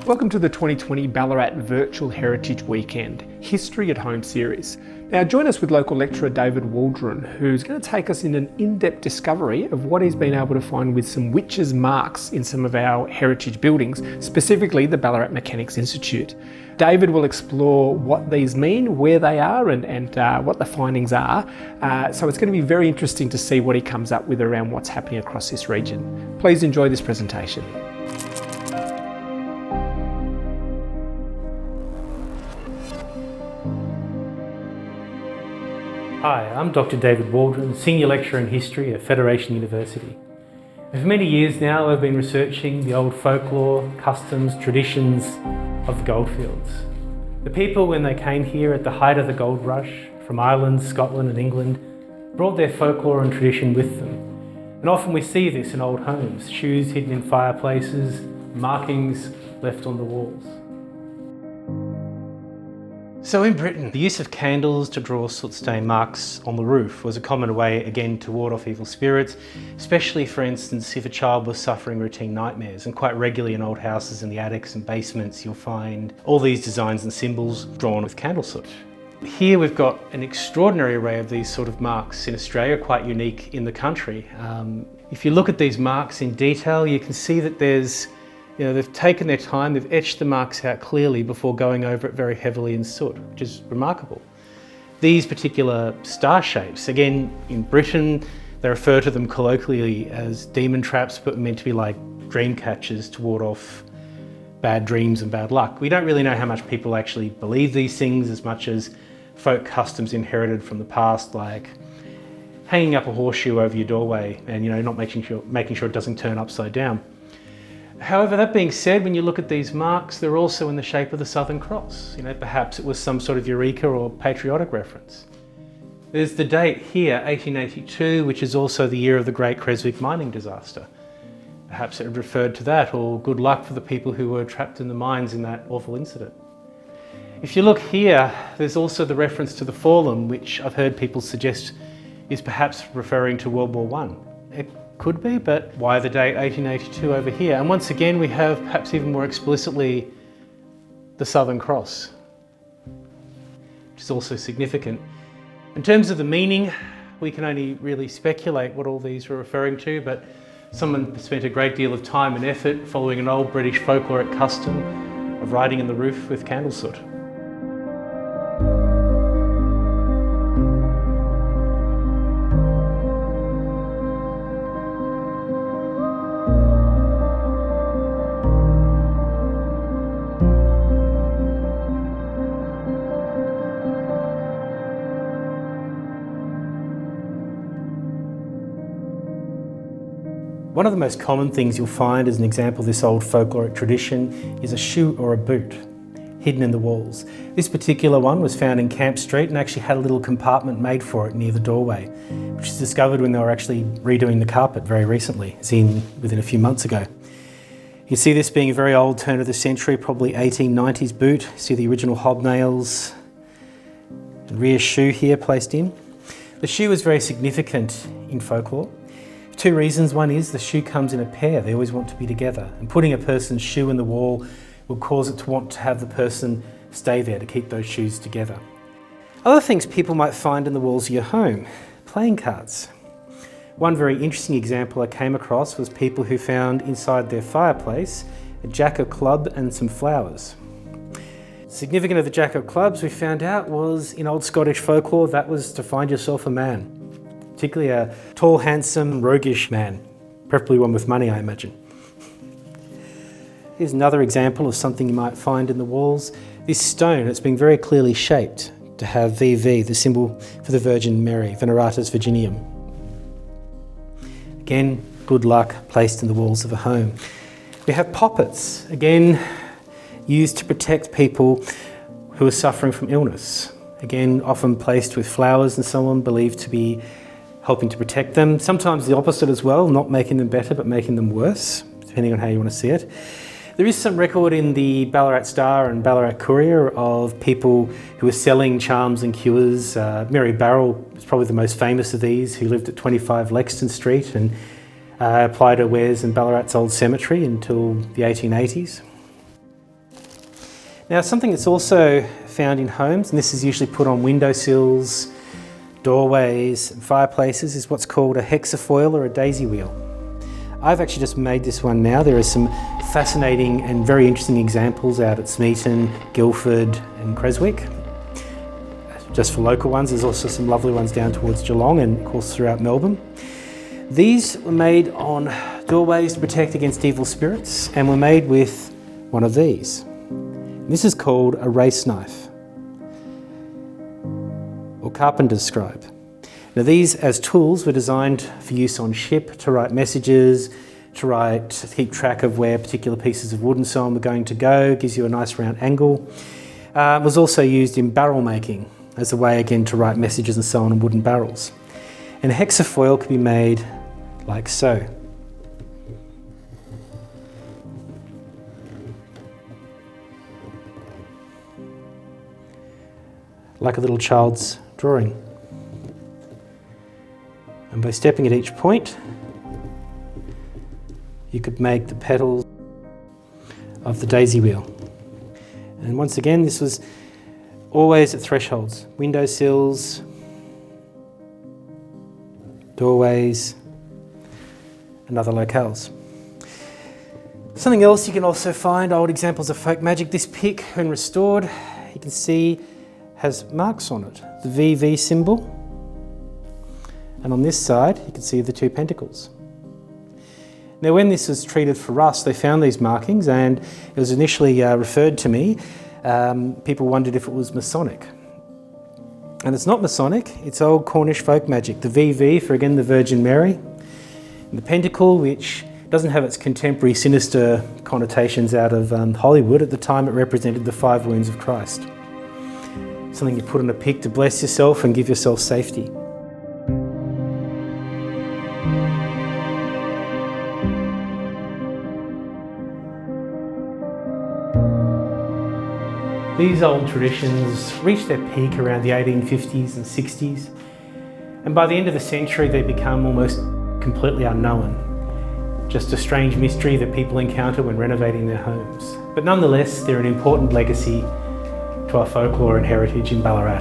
Welcome to the 2020 Ballarat Virtual Heritage Weekend, History at Home series. Now join us with local lecturer David Waldron, who's going to take us in an in-depth discovery of what he's been able to find with some witches' marks in some of our heritage buildings, specifically the Ballaarat Mechanics Institute. David will explore what these mean, where they are and what the findings are. So it's going to be very interesting to see what he comes up with around what's happening across this region. Please enjoy this presentation. Hi, I'm Dr. David Waldron, Senior Lecturer in History at Federation University. And for many years now I've been researching the old folklore, customs, traditions of the goldfields. The people, when they came here at the height of the gold rush from Ireland, Scotland and England, brought their folklore and tradition with them. And often we see this in old homes, shoes hidden in fireplaces, markings left on the walls. So in Britain, the use of candles to draw soot-stain marks on the roof was a common way, again, to ward off evil spirits, especially, for instance, if a child was suffering routine nightmares. And quite regularly in old houses in the attics and basements, you'll find all these designs and symbols drawn with candle soot. Here we've got an extraordinary array of these sort of marks in Australia, quite unique in the country. If you look at these marks in detail, you can see that they've taken their time, they've etched the marks out clearly before going over it very heavily in soot, which is remarkable. These particular star shapes, again, in Britain, they refer to them colloquially as demon traps, but meant to be like dream catchers to ward off bad dreams and bad luck. We don't really know how much people actually believe these things as much as folk customs inherited from the past, like hanging up a horseshoe over your doorway and not making sure it doesn't turn upside down. However, that being said, when you look at these marks, they're also in the shape of the Southern Cross. Perhaps it was some sort of eureka or patriotic reference. There's the date here, 1882, which is also the year of the Great Creswick mining disaster. Perhaps it referred to that, or good luck for the people who were trapped in the mines in that awful incident. If you look here, there's also the reference to the Fallen, which I've heard people suggest is perhaps referring to World War I. It could be, but why the date 1882 over here? And once again, we have perhaps even more explicitly the Southern Cross, which is also significant. In terms of the meaning, we can only really speculate what all these were referring to, but someone spent a great deal of time and effort following an old British folkloric custom of writing in the roof with candle soot. One of the most common things you'll find as an example of this old folkloric tradition is a shoe or a boot hidden in the walls. This particular one was found in Camp Street and actually had a little compartment made for it near the doorway, which was discovered when they were actually redoing the carpet very recently, as in within a few months ago. You see this being a very old turn of the century, probably 1890s boot. See the original hobnails and rear shoe here placed in. The shoe is very significant in folklore. Two reasons. One is the shoe comes in a pair. They always want to be together. And putting a person's shoe in the wall will cause it to want to have the person stay there to keep those shoes together. Other things people might find in the walls of your home. Playing cards. One very interesting example I came across was people who found inside their fireplace a jack of clubs and some flowers. Significant of the jack of clubs, we found out, was in old Scottish folklore that was to find yourself a man. Particularly a tall, handsome, roguish man, preferably one with money, I imagine. Here's another example of something you might find in the walls. This stone, it's been very clearly shaped to have VV, the symbol for the Virgin Mary, Veneratus Virginium. Again, good luck placed in the walls of a home. We have poppets, again used to protect people who are suffering from illness. Again, often placed with flowers and so on, believed to be helping to protect them. Sometimes the opposite as well, not making them better, but making them worse, depending on how you want to see it. There is some record in the Ballarat Star and Ballarat Courier of people who were selling charms and cures. Mary Barrell is probably the most famous of these, who lived at 25 Lexington Street and applied her wares in Ballarat's old cemetery until the 1880s. Now, something that's also found in homes, and this is usually put on windowsills, doorways and fireplaces, is what's called a hexafoil or a daisy wheel. I've actually just made this one now. There are some fascinating and very interesting examples out at Smeaton, Guildford and Creswick. Just for local ones, there's also some lovely ones down towards Geelong and of course throughout Melbourne. These were made on doorways to protect against evil spirits and were made with one of these. This is called a race knife, or carpenter's scribe. Now these as tools were designed for use on ship to write messages, to keep track of where particular pieces of wood and so on were going to go, gives you a nice round angle. It was also used in barrel making as a way again to write messages and so on wooden barrels. And a hexafoil could be made like so. Like a little child's drawing. And by stepping at each point, you could make the petals of the daisy wheel. And once again, this was always at thresholds, windowsills, doorways, and other locales. Something else you can also find, old examples of folk magic. This pick, when restored, you can see has marks on it, the VV symbol. And on this side, you can see the two pentacles. Now, when this was treated for rust, they found these markings and it was initially referred to me. People wondered if it was Masonic. And it's not Masonic, it's old Cornish folk magic. The VV for, again, the Virgin Mary. And the pentacle, which doesn't have its contemporary sinister connotations out of Hollywood. At the time, it represented the 5 wounds of Christ. Something you put on a pick to bless yourself and give yourself safety. These old traditions reached their peak around the 1850s and 60s, and by the end of the century they become almost completely unknown. Just a strange mystery that people encounter when renovating their homes. But nonetheless, they're an important legacy to our folklore and heritage in Ballarat.